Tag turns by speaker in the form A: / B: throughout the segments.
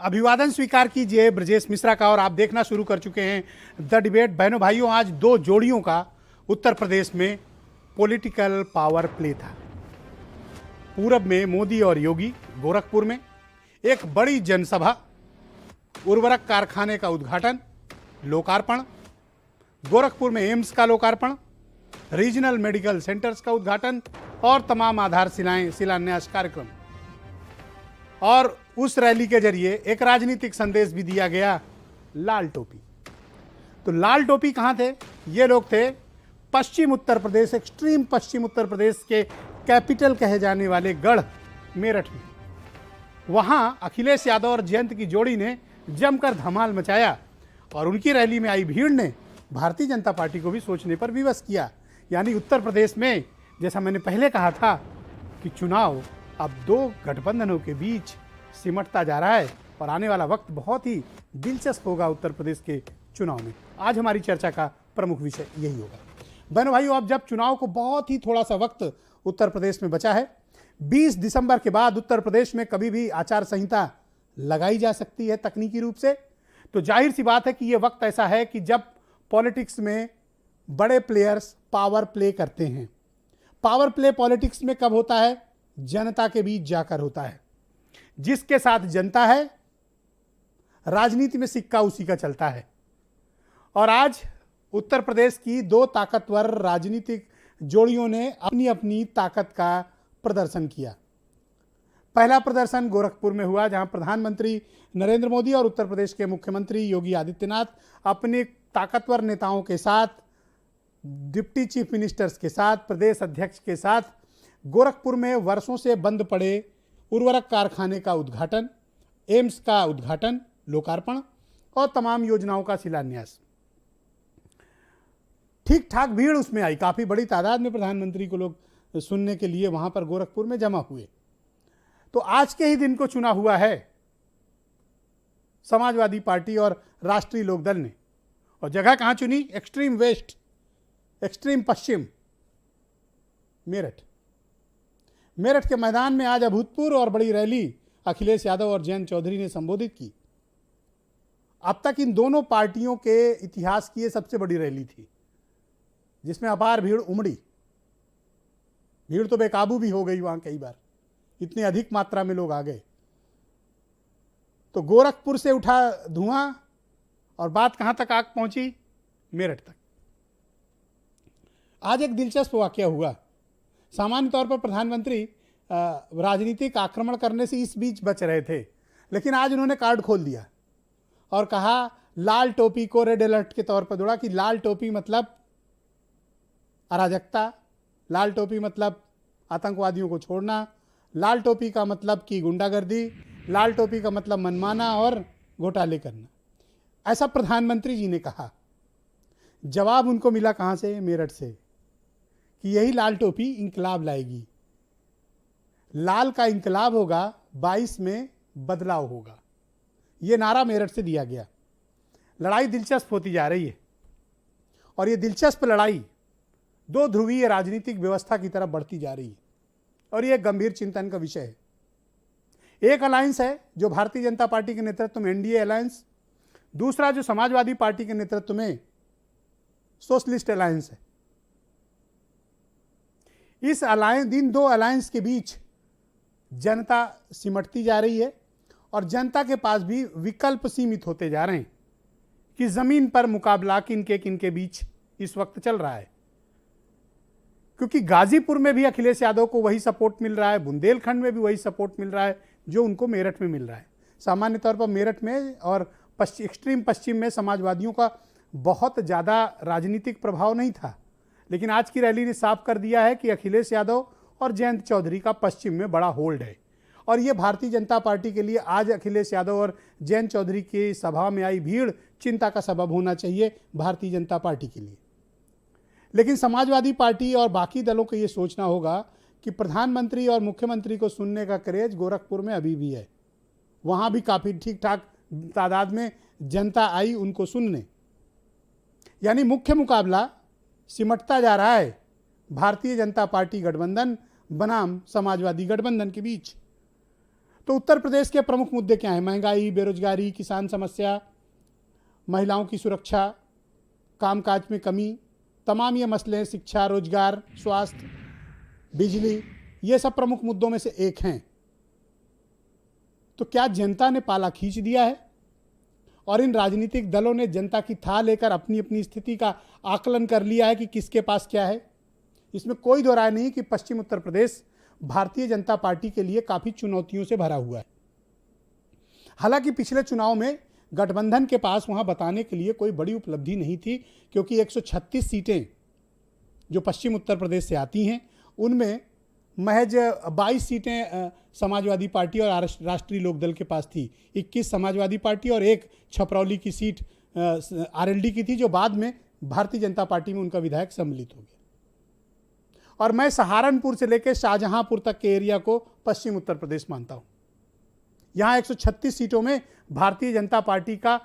A: अभिवादन स्वीकार कीजिए ब्रजेश मिश्रा का। और आप देखना शुरू कर चुके हैं द डिबेट। बहनों भाइयों, आज दो जोड़ियों का उत्तर प्रदेश में पॉलिटिकल पावर प्ले था। पूरब में मोदी और योगी, गोरखपुर में एक बड़ी जनसभा, उर्वरक कारखाने का उद्घाटन, लोकार्पण, गोरखपुर में एम्स का लोकार्पण, रीजनल मेडिकल सेंटर्स का उद्घाटन और तमाम आधार शिलान्यास कार्यक्रम। और उस रैली के जरिए एक राजनीतिक संदेश भी दिया गया, लाल टोपी। तो लाल टोपी कहां थे? ये लोग थे पश्चिम उत्तर प्रदेश, एक्सट्रीम पश्चिम उत्तर प्रदेश के कैपिटल कहे जाने वाले गढ़ मेरठ में। वहां अखिलेश यादव और जयंत की जोड़ी ने जमकर धमाल मचाया और उनकी रैली में आई भीड़ ने भारतीय जनता पार्टी को भी सोचने पर विवश किया। यानी उत्तर प्रदेश में, जैसा मैंने पहले कहा था कि चुनाव अब दो गठबंधनों के बीच सिमटता जा रहा है और आने वाला वक्त बहुत ही दिलचस्प होगा उत्तर प्रदेश के चुनाव में। आज हमारी चर्चा का प्रमुख विषय यही होगा। बहनों भाइयों, अब जब चुनाव को बहुत ही थोड़ा सा वक्त उत्तर प्रदेश में बचा है, 20 दिसंबर के बाद उत्तर प्रदेश में कभी भी आचार संहिता लगाई जा सकती है तकनीकी रूप से। तो जाहिर सी बात है कि यह वक्त ऐसा है कि जब पॉलिटिक्स में बड़े प्लेयर्स पावर प्ले करते हैं। पावर प्ले पॉलिटिक्स में कब होता है? जनता के बीच जाकर होता है। जिसके साथ जनता है, राजनीति में सिक्का उसी का चलता है। और आज उत्तर प्रदेश की दो ताकतवर राजनीतिक जोड़ियों ने अपनी अपनी ताकत का प्रदर्शन किया। पहला प्रदर्शन गोरखपुर में हुआ, जहां प्रधानमंत्री नरेंद्र मोदी और उत्तर प्रदेश के मुख्यमंत्री योगी आदित्यनाथ अपने ताकतवर नेताओं के साथ, डिप्टी चीफ मिनिस्टर्स के साथ, प्रदेश अध्यक्ष के साथ गोरखपुर में वर्षों से बंद पड़े उर्वरक कारखाने का उद्घाटन, एम्स का उद्घाटन, लोकार्पण और तमाम योजनाओं का शिलान्यास। ठीक ठाक भीड़ उसमें आई, काफी बड़ी तादाद में प्रधानमंत्री को लोग सुनने के लिए वहां पर गोरखपुर में जमा हुए। तो आज के ही दिन को चुना हुआ है समाजवादी पार्टी और राष्ट्रीय लोकदल ने। और जगह कहां चुनी? एक्सट्रीम वेस्ट, एक्सट्रीम पश्चिम, मेरठ। मेरठ के मैदान में आज अभूतपूर्व और बड़ी रैली अखिलेश यादव और जयंत चौधरी ने संबोधित की। अब तक इन दोनों पार्टियों के इतिहास की यह सबसे बड़ी रैली थी, जिसमें अपार भीड़ उमड़ी। भीड़ तो बेकाबू भी हो गई वहां कई बार, इतनी अधिक मात्रा में लोग आ गए। तो गोरखपुर से उठा धुआं और बात कहां तक आग पहुंची? मेरठ तक। आज एक दिलचस्प वाकया हुआ। सामान्य तौर पर प्रधानमंत्री राजनीतिक आक्रमण करने से इस बीच बच रहे थे, लेकिन आज उन्होंने कार्ड खोल दिया और कहा, लाल टोपी को रेड अलर्ट के तौर पर जोड़ा कि लाल टोपी मतलब अराजकता, लाल टोपी मतलब आतंकवादियों को छोड़ना, लाल टोपी का मतलब कि गुंडागर्दी, लाल टोपी का मतलब मनमाना और घोटाले करना। ऐसा प्रधानमंत्री जी ने कहा। जवाब उनको मिला कहां से? मेरठ से, कि यही लाल टोपी इंकलाब लाएगी। लाल का इंकलाब होगा, 22 में बदलाव होगा। यह नारा मेरठ से दिया गया। लड़ाई दिलचस्प होती जा रही है और यह दिलचस्प लड़ाई दो ध्रुवीय राजनीतिक व्यवस्था की तरफ बढ़ती जा रही है और यह गंभीर चिंतन का विषय है। एक अलायंस है जो भारतीय जनता पार्टी के नेतृत्व में एनडीए अलायंस, दूसरा जो समाजवादी पार्टी के नेतृत्व में सोशलिस्ट अलायंस है। इस अलायंस, इन दो अलायंस के बीच जनता सिमटती जा रही है और जनता के पास भी विकल्प सीमित होते जा रहे हैं कि जमीन पर मुकाबला किनके बीच इस वक्त चल रहा है। क्योंकि गाजीपुर में भी अखिलेश यादव को वही सपोर्ट मिल रहा है, बुंदेलखंड में भी वही सपोर्ट मिल रहा है जो उनको मेरठ में मिल रहा है। सामान्य तौर पर मेरठ में और एक्सट्रीम पश्चिम में समाजवादियों का बहुत ज़्यादा राजनीतिक प्रभाव नहीं था, लेकिन आज की रैली ने साफ कर दिया है कि अखिलेश यादव और जयंत चौधरी का पश्चिम में बड़ा होल्ड है। और ये भारतीय जनता पार्टी के लिए आज अखिलेश यादव और जयंत चौधरी की सभा में आई भीड़ चिंता का सबब होना चाहिए भारतीय जनता पार्टी के लिए। लेकिन समाजवादी पार्टी और बाकी दलों को ये सोचना होगा कि प्रधानमंत्री और मुख्यमंत्री को सुनने का क्रेज गोरखपुर में अभी भी है। वहाँ भी काफ़ी ठीक ठाक तादाद में जनता आई उनको सुनने। यानी मुख्य मुकाबला सिमटता जा रहा है भारतीय जनता पार्टी गठबंधन बनाम समाजवादी गठबंधन के बीच। तो उत्तर प्रदेश के प्रमुख मुद्दे क्या हैं? महंगाई, बेरोजगारी, किसान समस्या, महिलाओं की सुरक्षा, कामकाज में कमी, तमाम ये मसले हैं, शिक्षा, रोजगार, स्वास्थ्य, बिजली, ये सब प्रमुख मुद्दों में से एक हैं। तो क्या जनता ने पाला खींच दिया है और इन राजनीतिक दलों ने जनता की थाह लेकर अपनी अपनी स्थिति का आकलन कर लिया है कि किसके पास क्या है? इसमें कोई दो राय नहीं कि पश्चिम उत्तर प्रदेश भारतीय जनता पार्टी के लिए काफी चुनौतियों से भरा हुआ है। हालांकि पिछले चुनाव में गठबंधन के पास वहां बताने के लिए कोई बड़ी उपलब्धि नहीं थी, क्योंकि 136 सीटें जो पश्चिम उत्तर प्रदेश से आती हैं उनमें महज 22 सीटें समाजवादी पार्टी और राष्ट्रीय लोकदल के पास थी। 21 समाजवादी पार्टी और एक छपरौली की सीट आरएलडी की थी, जो बाद में भारतीय जनता पार्टी में उनका विधायक सम्मिलित हो गया। और मैं सहारनपुर से लेकर शाहजहांपुर तक के एरिया को पश्चिम उत्तर प्रदेश मानता हूं। यहां 136 सीटों में भारतीय जनता पार्टी का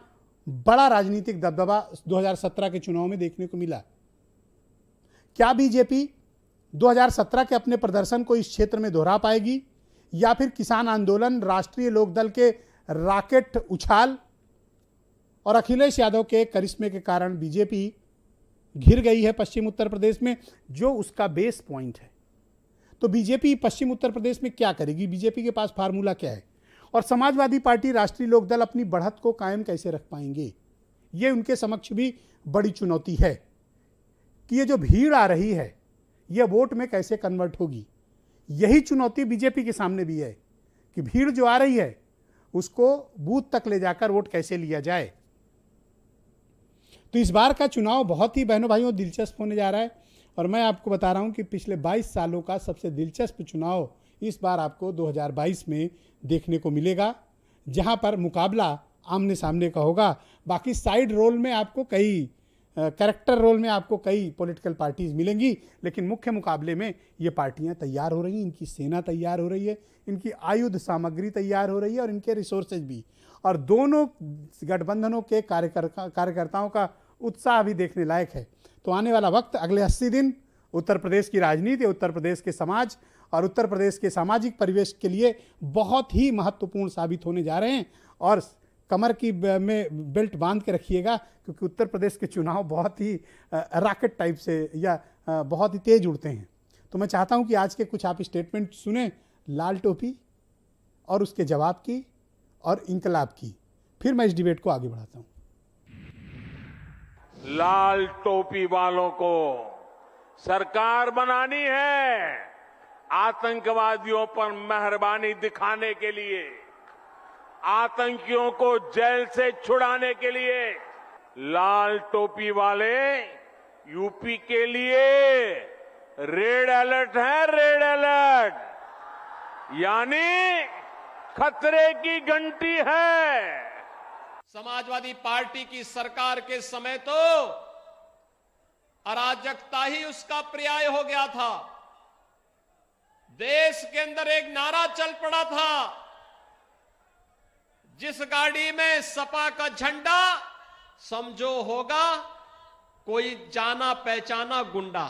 A: बड़ा राजनीतिक दबदबा 2017 के चुनाव में देखने को मिला। क्या बीजेपी 2017 के अपने प्रदर्शन को इस क्षेत्र में दोहरा पाएगी, या फिर किसान आंदोलन, राष्ट्रीय लोकदल के रॉकेट उछाल और अखिलेश यादव के करिश्मे के कारण बीजेपी घिर गई है पश्चिम उत्तर प्रदेश में, जो उसका बेस पॉइंट है? तो बीजेपी पश्चिम उत्तर प्रदेश में क्या करेगी? बीजेपी के पास फार्मूला क्या है? और समाजवादी पार्टी, राष्ट्रीय लोकदल अपनी बढ़त को कायम कैसे रख पाएंगे? ये उनके समक्ष भी बड़ी चुनौती है कि ये जो भीड़ आ रही है यह वोट में कैसे कन्वर्ट होगी। यही चुनौती बीजेपी के सामने भी है कि भीड़ जो आ रही है उसको बूथ तक ले जाकर वोट कैसे लिया जाए। तो इस बार का चुनाव बहुत ही बहनों भाइयों दिलचस्प होने जा रहा है, और मैं आपको बता रहा हूं कि पिछले 22 सालों का सबसे दिलचस्प चुनाव इस बार आपको 2022 में देखने को मिलेगा, जहां पर मुकाबला आमने सामने का होगा। बाकी साइड रोल में आपको कई कैरेक्टर रोल में आपको कई पॉलिटिकल पार्टीज मिलेंगी, लेकिन मुख्य मुकाबले में ये पार्टियां तैयार हो रही हैं, इनकी सेना तैयार हो रही है, इनकी आयुध सामग्री तैयार हो रही है और इनके रिसोर्सेज भी। और दोनों गठबंधनों के कार्यकर्ताओं का उत्साह भी देखने लायक है। तो आने वाला वक्त, अगले 80 दिन उत्तर प्रदेश की राजनीति, उत्तर प्रदेश के समाज और उत्तर प्रदेश के सामाजिक परिवेश के लिए बहुत ही महत्वपूर्ण साबित होने जा रहे हैं। और कमर की में बेल्ट बांध के रखिएगा, क्योंकि उत्तर प्रदेश के चुनाव बहुत ही रॉकेट टाइप से या बहुत ही तेज उड़ते हैं। तो मैं चाहता हूं कि आज के कुछ आप स्टेटमेंट सुने, लाल टोपी और उसके जवाब की और इंकलाब की, फिर मैं इस डिबेट को आगे बढ़ाता हूं।
B: लाल टोपी वालों को सरकार बनानी है, आतंकवादियों पर मेहरबानी दिखाने के लिए, आतंकियों को जेल से छुड़ाने के लिए। लाल टोपी वाले यूपी के लिए रेड अलर्ट है, रेड अलर्ट, यानी खतरे की घंटी है।
C: समाजवादी पार्टी की सरकार के समय तो अराजकता ही उसका पर्याय हो गया था। देश के अंदर एक नारा चल पड़ा था, जिस गाड़ी में सपा का झंडा समझो होगा कोई जाना पहचाना गुंडा।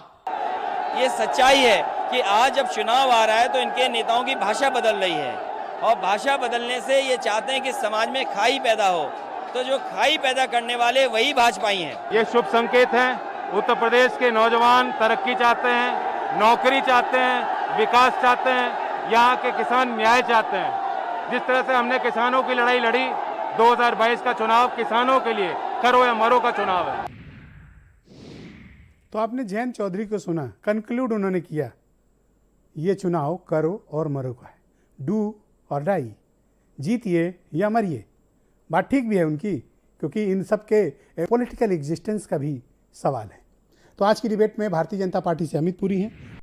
D: ये सच्चाई है कि आज जब चुनाव आ रहा है तो इनके नेताओं की भाषा बदल रही है, और भाषा बदलने से ये चाहते हैं कि समाज में खाई पैदा हो, तो जो खाई पैदा करने वाले वही भाजपाई हैं।
E: ये शुभ संकेत है। उत्तर प्रदेश के नौजवान तरक्की चाहते हैं, नौकरी चाहते हैं, विकास चाहते हैं, यहाँ के किसान न्याय चाहते हैं। जिस तरह से हमने किसानों की लड़ाई लड़ी, 2022 का चुनाव किसानों के लिए करो या मरो का चुनाव है।
A: तो आपने जयंत चौधरी को सुना, कंक्लूड उन्होंने किया, ये चुनाव करो और मरो का है, डू और डाई, जीतिए या मरिए। बात ठीक भी है उनकी, क्योंकि इन सब के पॉलिटिकल एग्जिस्टेंस का भी सवाल है। तो आज की डिबेट में भारतीय जनता पार्टी से अमित पुरी हैं।